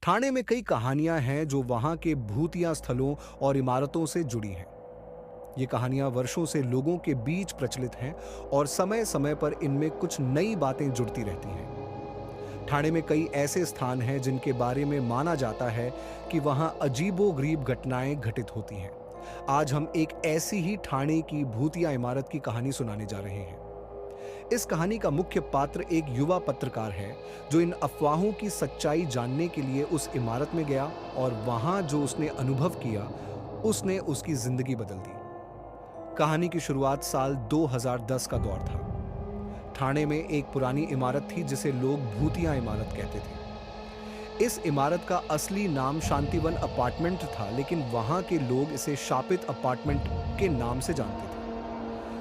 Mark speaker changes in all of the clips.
Speaker 1: ठाणे में कई कहानियां हैं जो वहां के भूतिया स्थलों और इमारतों से जुड़ी हैं। ये कहानियां वर्षों से लोगों के बीच प्रचलित हैं और समय समय पर इनमें कुछ नई बातें जुड़ती रहती हैं। ठाणे में कई ऐसे स्थान हैं जिनके बारे में माना जाता है कि वहां अजीबोगरीब घटनाएं घटित होती हैं। आज हम एक ऐसी ही ठाणे की भूतिया इमारत की कहानी सुनाने जा रहे हैं। इस कहानी का मुख्य पात्र एक युवा पत्रकार है जो इन अफवाहों की सच्चाई जानने के लिए उस इमारत में गया और वहां जो उसने अनुभव किया उसने उसकी जिंदगी बदल दी। कहानी की शुरुआत साल 2010 का दौर था। ठाणे में एक पुरानी इमारत थी जिसे लोग भूतिया इमारत कहते थे। इस इमारत का असली नाम शांतिवन अपार्टमेंट था, लेकिन वहां के लोग इसे शापित अपार्टमेंट के नाम से जानते थे।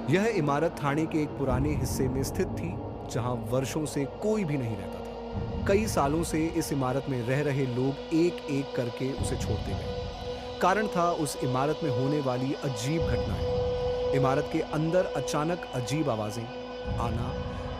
Speaker 1: यह इमारत ठाणे के एक पुराने हिस्से में स्थित थी जहां वर्षों से कोई भी नहीं रहता था। कई सालों से इस इमारत में रह रहे लोग एक एक करके उसे छोड़ते गए। कारण था उस इमारत में होने वाली अजीब घटनाएं। इमारत के अंदर अचानक अजीब आवाजें आना,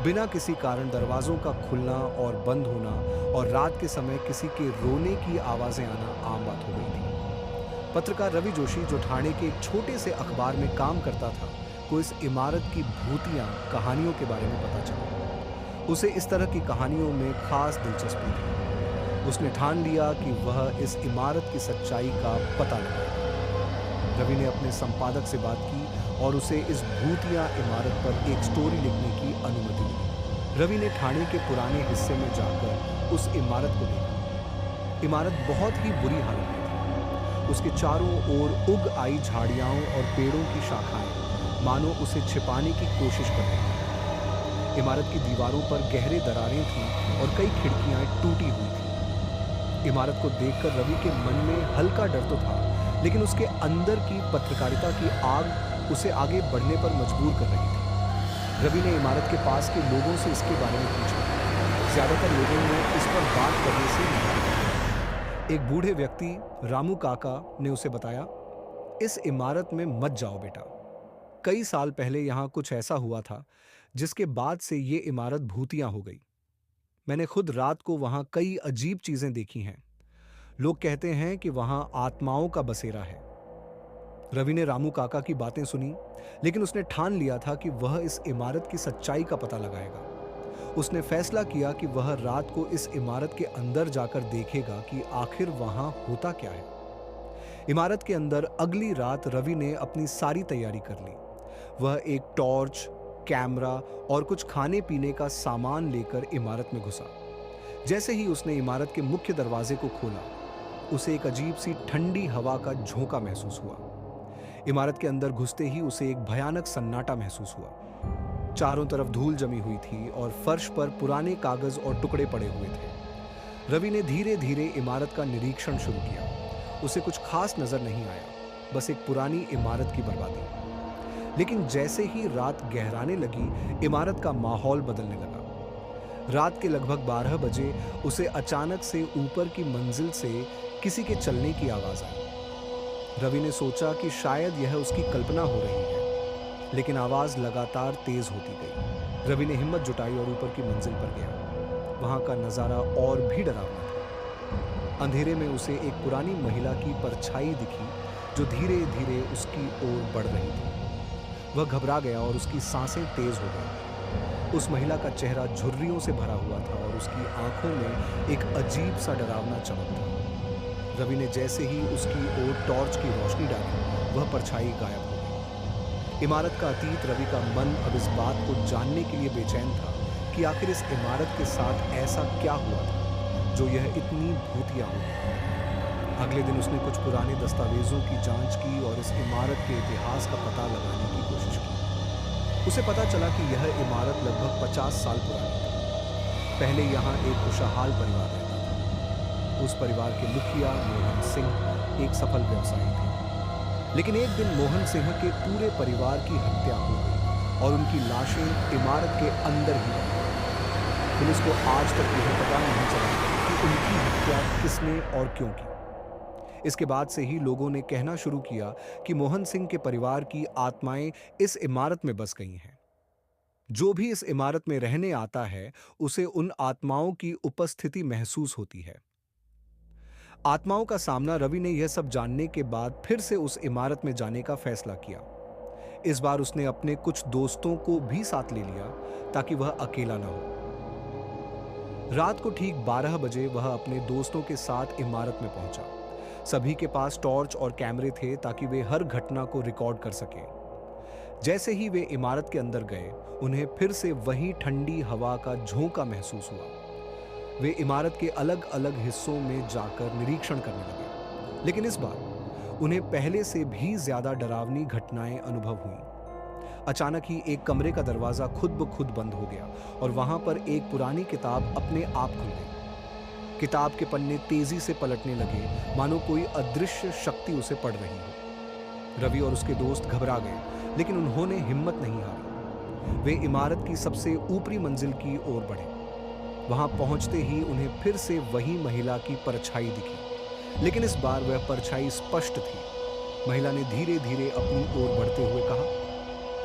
Speaker 1: बिना किसी कारण दरवाजों का खुलना और बंद होना और रात के समय किसी के रोने की आवाजें आना आम बात हो गई थी। पत्रकार रवि जोशी, जो ठाणे के एक छोटे से अखबार में काम करता था, को इस इमारत की भूतिया कहानियों के बारे में पता चला। उसे इस तरह की कहानियों में खास दिलचस्पी थी। उसने ठान लिया कि वह इस इमारत की सच्चाई का पता लगाएगा। रवि ने अपने संपादक से बात की और उसे इस भूतिया इमारत पर एक स्टोरी लिखने की अनुमति मिली। रवि ने ठाणे के पुराने हिस्से में जाकर उस इमारत को देखा। इमारत बहुत ही बुरी हालत में थी। उसके चारों ओर उग आई झाड़ियां और पेड़ों की शाखाएं मानो उसे छिपाने की कोशिश कर रही थी। इमारत की दीवारों पर गहरे दरारें थीं और कई खिड़कियां टूटी हुई थीं। इमारत को देखकर रवि के मन में हल्का डर तो था, लेकिन उसके अंदर की पत्रकारिता की आग उसे आगे बढ़ने पर मजबूर कर रही थी। रवि ने इमारत के पास के लोगों से इसके बारे में पूछा। ज्यादातर लोगों ने इस पर बात करने से मना किया। एक बूढ़े व्यक्ति, रामू काका, ने उसे बताया, इस इमारत में मत जाओ बेटा। कई साल पहले यहां कुछ ऐसा हुआ था जिसके बाद से ये इमारत भूतिया हो गई। मैंने खुद रात को वहां कई अजीब चीजें देखी हैं। लोग कहते हैं कि वहां आत्माओं का बसेरा है। रवि ने रामू काका की बातें सुनी, लेकिन उसने ठान लिया था कि वह इस इमारत की सच्चाई का पता लगाएगा। उसने फैसला किया कि वह रात को इस इमारत के अंदर जाकर देखेगा कि आखिर वहां होता क्या है। इमारत के अंदर अगली रात रवि ने अपनी सारी तैयारी कर ली। वह एक टॉर्च, कैमरा और कुछ खाने पीने का सामान लेकर इमारत में घुसा। जैसे ही उसने इमारत के मुख्य दरवाजे को खोला, उसे एक अजीब सी ठंडी हवा का झोंका महसूस हुआ। इमारत के अंदर घुसते ही उसे एक भयानक सन्नाटा महसूस हुआ। चारों तरफ धूल जमी हुई थी और फर्श पर पुराने कागज और टुकड़े पड़े हुए थे। रवि ने धीरे धीरे इमारत का निरीक्षण शुरू किया। उसे कुछ खास नजर नहीं आया, बस एक पुरानी इमारत की बर्बादी। लेकिन जैसे ही रात गहराने लगी, इमारत का माहौल बदलने लगा। रात के लगभग 12 बजे उसे अचानक से ऊपर की मंजिल से किसी के चलने की आवाज आई। रवि ने सोचा कि शायद यह उसकी कल्पना हो रही है, लेकिन आवाज लगातार तेज होती गई। रवि ने हिम्मत जुटाई और ऊपर की मंजिल पर गया। वहां का नजारा और भी डरावना था। अंधेरे में उसे एक पुरानी महिला की परछाई दिखी जो धीरे धीरे उसकी ओर बढ़ रही थी। वह घबरा गया और उसकी सांसें तेज हो गई। उस महिला का चेहरा झुर्रियों से भरा हुआ था और उसकी आंखों में एक अजीब सा डरावना चमक था। रवि ने जैसे ही उसकी ओर टॉर्च की रोशनी डाली, वह परछाई गायब हो गई। इमारत का अतीत, रवि का मन अब इस बात को जानने के लिए बेचैन था कि आखिर इस इमारत के साथ ऐसा क्या हुआ था जो यह इतनी भूतिया हो गई। अगले दिन उसने कुछ पुराने दस्तावेजों की जांच की और इस इमारत के इतिहास का पता लगाने की कोशिश की। उसे पता चला कि यह इमारत लगभग 50 साल पुरानी थी। पहले यहाँ एक खुशहाल परिवार रहता था। उस परिवार के मुखिया मोहन सिंह एक सफल व्यवसायी थे। लेकिन एक दिन मोहन सिंह के पूरे परिवार की हत्या हो गई और उनकी लाशें इमारत के अंदर ही रह गईं। पुलिस को आज तक यह पता नहीं चला कि उनकी हत्या किसने और क्यों की। इसके बाद से ही लोगों ने कहना शुरू किया कि मोहन सिंह के परिवार की आत्माएं इस इमारत में बस गई हैं। जो भी इस इमारत में रहने आता है, उसे उन आत्माओं की उपस्थिति महसूस होती है। आत्माओं का सामना रवि ने यह सब जानने के बाद फिर से उस इमारत में जाने का फैसला किया। इस बार उसने अपने कुछ दोस्तों को भी साथ ले लिया ताकि वह अकेला न हो। रात को ठीक 12 बजे वह अपने दोस्तों के साथ इमारत में पहुंचा। सभी के पास टॉर्च और कैमरे थे ताकि वे हर घटना को रिकॉर्ड कर सकें। जैसे ही वे इमारत के अंदर गए, उन्हें फिर से वही ठंडी हवा का झोंका महसूस हुआ। वे इमारत के अलग अलग हिस्सों में जाकर निरीक्षण करने लगे, लेकिन इस बार उन्हें पहले से भी ज्यादा डरावनी घटनाएं अनुभव हुईं। अचानक ही एक कमरे का दरवाजा खुद ब खुद बंद हो गया और वहां पर एक पुरानी किताब अपने आप खुल गई। किताब के पन्ने तेजी से पलटने लगे, मानो कोई अदृश्य शक्ति उसे पढ़ रही हो। रवि और उसके दोस्त घबरा गए, लेकिन उन्होंने हिम्मत नहीं हारी। वे इमारत की सबसे ऊपरी मंजिल की ओर बढ़े। वहां पहुंचते ही उन्हें फिर से वही महिला की परछाई दिखी, लेकिन इस बार वह परछाई स्पष्ट थी। महिला ने धीरे धीरे अपनी ओर बढ़ते हुए कहा,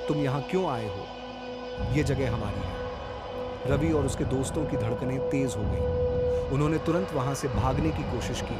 Speaker 1: तुम यहाँ क्यों आए हो? ये जगह हमारी है। रवि और उसके दोस्तों की धड़कनें तेज हो गईं। उन्होंने तुरंत वहां से भागने की कोशिश की,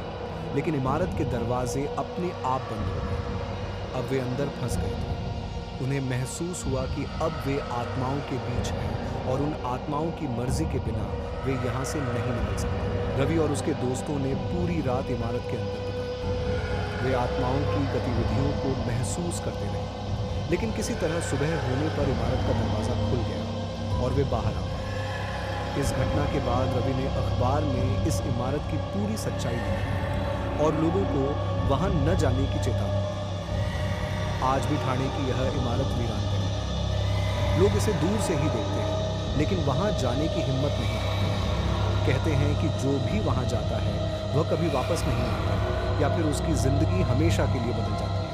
Speaker 1: लेकिन इमारत के दरवाजे अपने आप बंद हो गए। अब वे अंदर फंस गए थे। उन्हें महसूस हुआ कि अब वे आत्माओं के बीच हैं और उन आत्माओं की मर्जी के बिना वे यहाँ से नहीं निकल सकते। रवि और उसके दोस्तों ने पूरी रात इमारत के अंदर बिताई। वे आत्माओं की गतिविधियों को महसूस करते रहे, लेकिन किसी तरह सुबह होने पर इमारत का दरवाजा खुल गया और वे बाहर आ गए। इस घटना के बाद रवि ने अखबार में इस इमारत की पूरी सच्चाई लिखी और लोगों को वहां न जाने की चेतावनी दी। आज भी ठाणे की यह इमारत वीरान पड़ी है। लोग इसे दूर से ही देखते हैं, लेकिन वहां जाने की हिम्मत नहीं करते। कहते हैं कि जो भी वहां जाता है वह कभी वापस नहीं आता, या फिर उसकी जिंदगी हमेशा के लिए बदल जाती है।